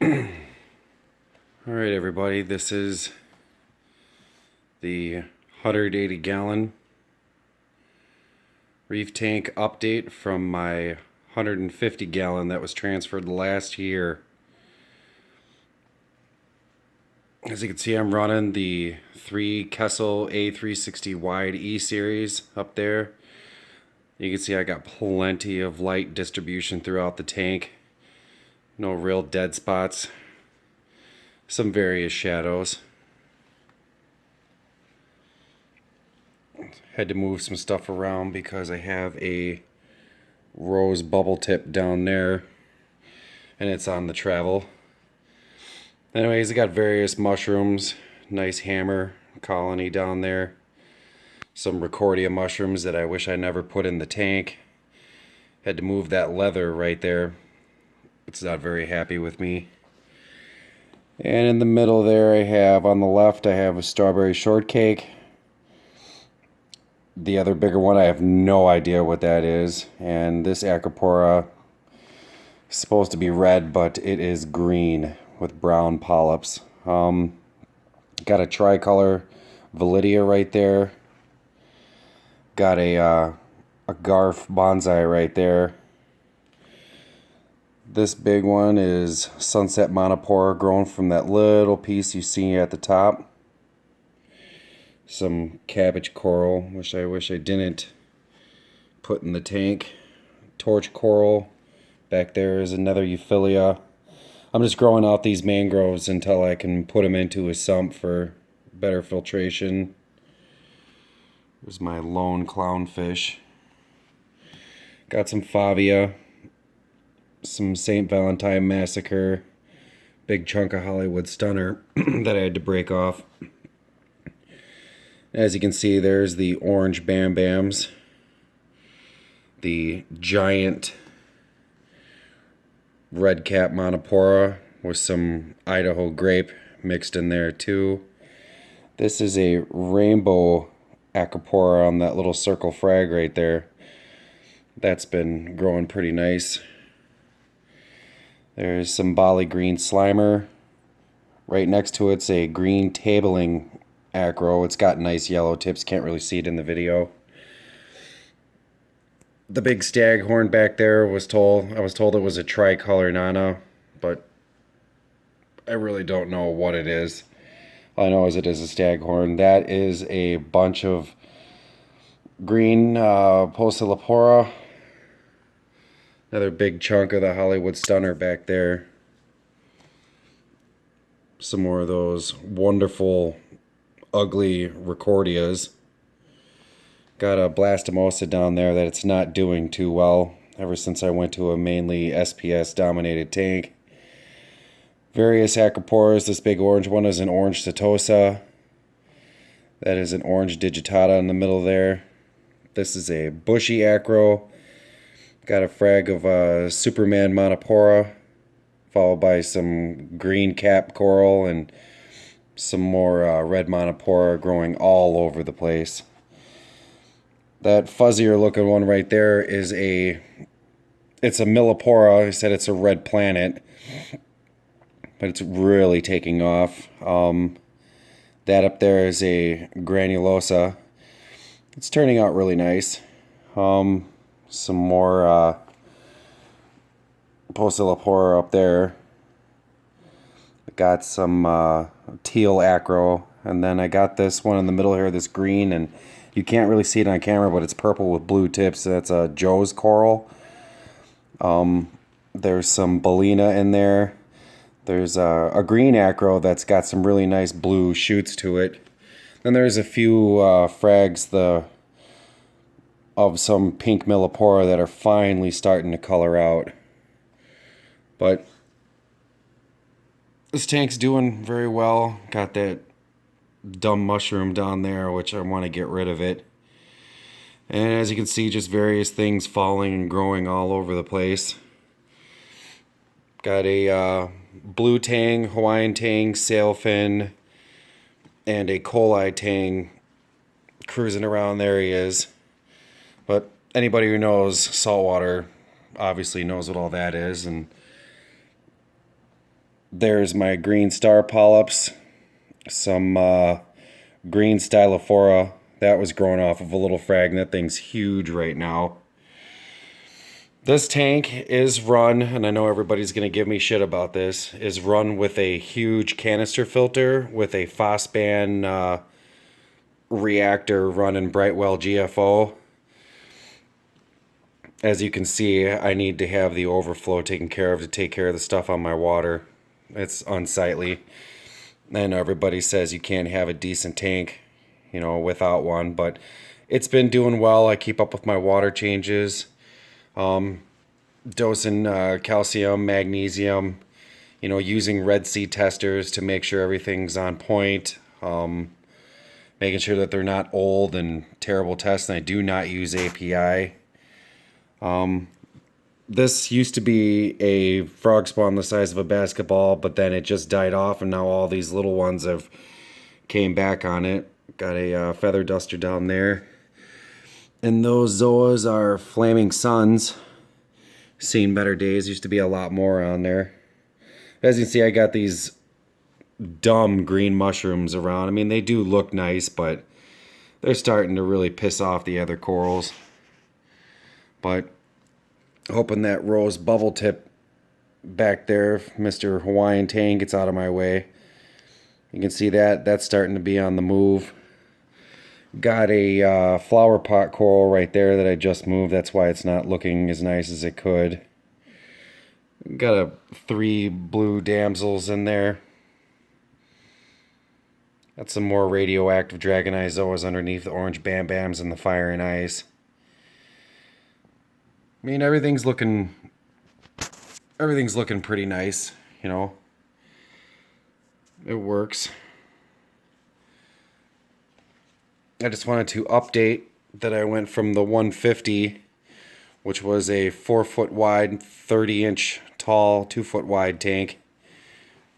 Alright everybody, this is the 180 gallon reef tank update from my 150 gallon that was transferred last year. As you can see, I'm running the 3 Kessil A360W-E series up there. You can see I got plenty of light distribution throughout the tank. No real dead spots. Some various shadows. Had to move some stuff around because I have a rose bubble tip down there and it's on the travel. Anyways, I got various mushrooms, nice hammer colony down there, some Recordia mushrooms that I wish I never put in the tank. Had to move that leather right there. It's not very happy with me. And in the middle there I have, on the left, I have a strawberry shortcake. The other bigger one, I have no idea what that is. And this Acropora is supposed to be red, but it is green with brown polyps. Got a tricolor Validia right there. Got a Garf bonsai right there. This big one is Sunset Monopora, grown from that little piece you see at the top. Some cabbage coral, which I wish I didn't put in the tank. Torch coral. Back there is another Euphilia. I'm just growing out these mangroves until I can put them into a sump for better filtration. There's my lone clownfish. Got some Favia. Some St. Valentine Massacre, big chunk of Hollywood Stunner that I had to break off. As you can see, there's the orange Bam Bams, the giant red cap Monopora with some Idaho grape mixed in there too. This is a rainbow Acropora on that little circle frag right there. That's been growing pretty nice. There's some Bali Green Slimer. Right next to it's a green tabling acro. It's got nice yellow tips. Can't really see it in the video. The big staghorn back there I was told it was a tricolor Nana, but I really don't know what it is. All I know is it is a staghorn. That is a bunch of green Poecilophora. Another big chunk of the Hollywood Stunner back there. Some more of those wonderful, ugly Recordias. Got a Blastomosa down there that it's not doing too well ever since I went to a mainly SPS dominated tank. Various Acroporas. This big orange one is an orange Setosa. That is an orange Digitata in the middle there. This is a bushy acro. Got a frag of Superman Monopora, followed by some green cap coral and some more red Monopora growing all over the place. That fuzzier looking one right there is it's a Millipora. I said it's a red planet, but it's really taking off. That up there is a Granulosa. It's turning out really nice. Some more Poecilophora up there. Got some teal acro, and then I got this one in the middle here, this green, and you can't really see it on camera, but it's purple with blue tips. That's a Joe's coral. There's some Bellina in there. There's a green acro that's got some really nice blue shoots to it. Then there's a few frags of some pink Millipora that are finally starting to color out. But this tank's doing very well. Got that dumb mushroom down there, which I want to get rid of it. And as you can see, just various things falling and growing all over the place. Got a blue tang, Hawaiian tang, sailfin, and a coli tang cruising around. There he is. But anybody who knows saltwater obviously knows what all that is, and There's my green star polyps, some green stylophora. That was growing off of a little frag. That thing's huge right now. This tank is run, and I know everybody's going to give me shit about this, is run with a huge canister filter with a Phospan reactor running Brightwell GFO. As you can see, I need to have the overflow taken care of to take care of the stuff on my water. It's unsightly. I know everybody says you can't have a decent tank, without one, but it's been doing well. I keep up with my water changes. Dosing calcium, magnesium, using Red Sea testers to make sure everything's on point. Making sure that they're not old and terrible tests, and I do not use API. This used to be a frog spawn the size of a basketball, but then it just died off, and now all these little ones have came back on it. Got a feather duster down there. And those zoas are flaming suns. Seen better days. Used to be a lot more on there. As you can see, I got these dumb green mushrooms around. I mean, they do look nice, but they're starting to really piss off the other corals. But hoping that rose bubble tip back there, Mr. Hawaiian Tang, gets out of my way. You can see that's starting to be on the move. Got a flower pot coral right there that I just moved. That's why it's not looking as nice as it could. Got 3 blue damsels in there. Got some more radioactive dragonite zoas underneath the orange bam bams and the fire and ice. I mean, everything's looking pretty nice, It works. I just wanted to update that I went from the 150, which was a 4-foot wide, 30-inch tall, 2-foot wide tank,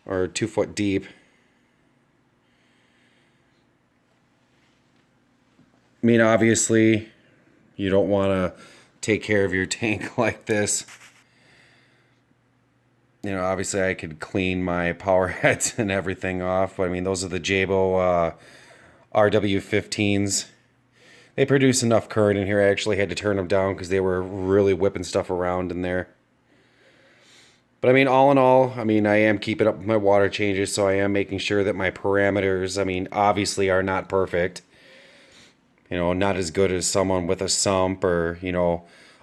or 2 foot deep. I mean, obviously, you don't want to take care of your tank like this. Obviously I could clean my power heads and everything off, but I mean, those are the Jabo RW15s. They produce enough current in here. I actually had to turn them down because they were really whipping stuff around in there. But I mean, all in all, I am keeping up with my water changes, so I am making sure that my parameters, obviously are not perfect. Not as good as someone with a sump or,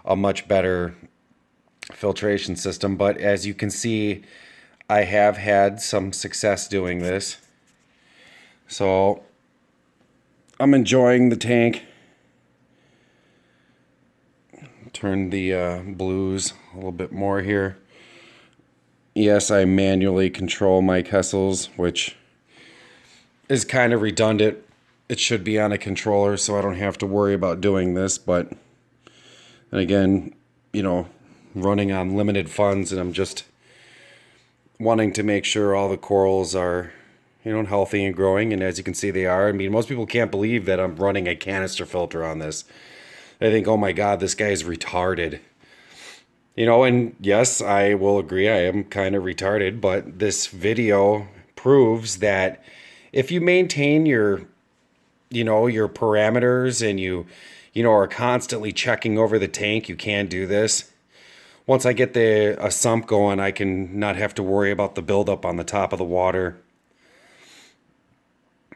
a much better filtration system. But as you can see, I have had some success doing this. So I'm enjoying the tank. Turn the blues a little bit more here. Yes, I manually control my Kessils, which is kind of redundant. It should be on a controller, so I don't have to worry about doing this. But then again, running on limited funds, and I'm just wanting to make sure all the corals are, healthy and growing. And as you can see, they are. I mean, most people can't believe that I'm running a canister filter on this. They think, oh my God, this guy's retarded. And yes, I will agree, I am kind of retarded, but this video proves that if you maintain your parameters and you are constantly checking over the tank, you can do this. Once I get a sump going, I can not have to worry about the buildup on the top of the water.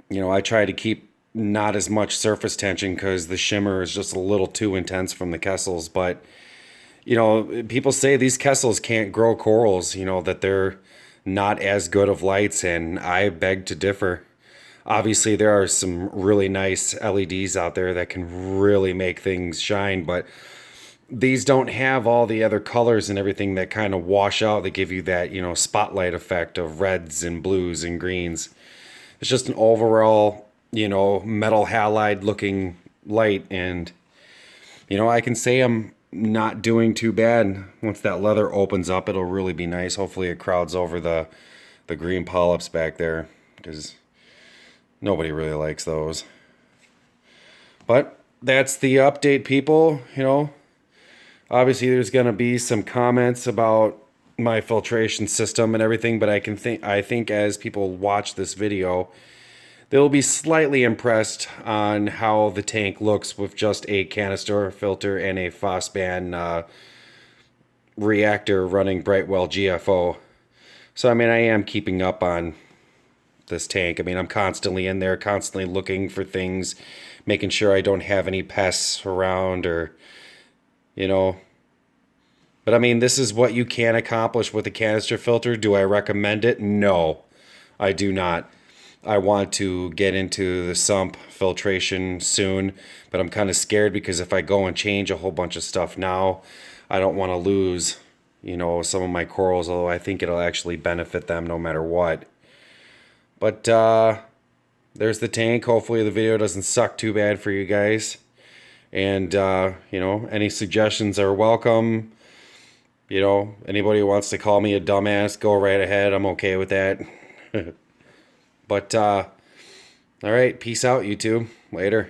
I try to keep not as much surface tension because the shimmer is just a little too intense from the Kessils. But, people say these Kessils can't grow corals, that they're not as good of lights, and I beg to differ. Obviously, there are some really nice LEDs out there that can really make things shine, but these don't have all the other colors and everything that kind of wash out, that give you that, spotlight effect of reds and blues and greens. It's just an overall, metal halide looking light, and, I can say I'm not doing too bad. Once that leather opens up, it'll really be nice. Hopefully it crowds over the green polyps back there, because nobody really likes those. But that's the update, people. Obviously there's going to be some comments about, my filtration system and everything, but I think as people watch this video, they'll be slightly impressed on how the tank looks with just a canister filter and a Phosban reactor running Brightwell GFO. So I mean, I am keeping up on this tank. I mean, I'm constantly in there, constantly looking for things, making sure I don't have any pests around, or, you know. But I mean, this is what you can accomplish with a canister filter. Do I recommend it? No, I do not. I want to get into the sump filtration soon, but I'm kind of scared because if I go and change a whole bunch of stuff now, I don't want to lose, some of my corals, although I think it'll actually benefit them no matter what. But there's the tank. Hopefully the video doesn't suck too bad for you guys. And, any suggestions are welcome. Anybody who wants to call me a dumbass, go right ahead. I'm okay with that. But, all right, peace out, YouTube. Later.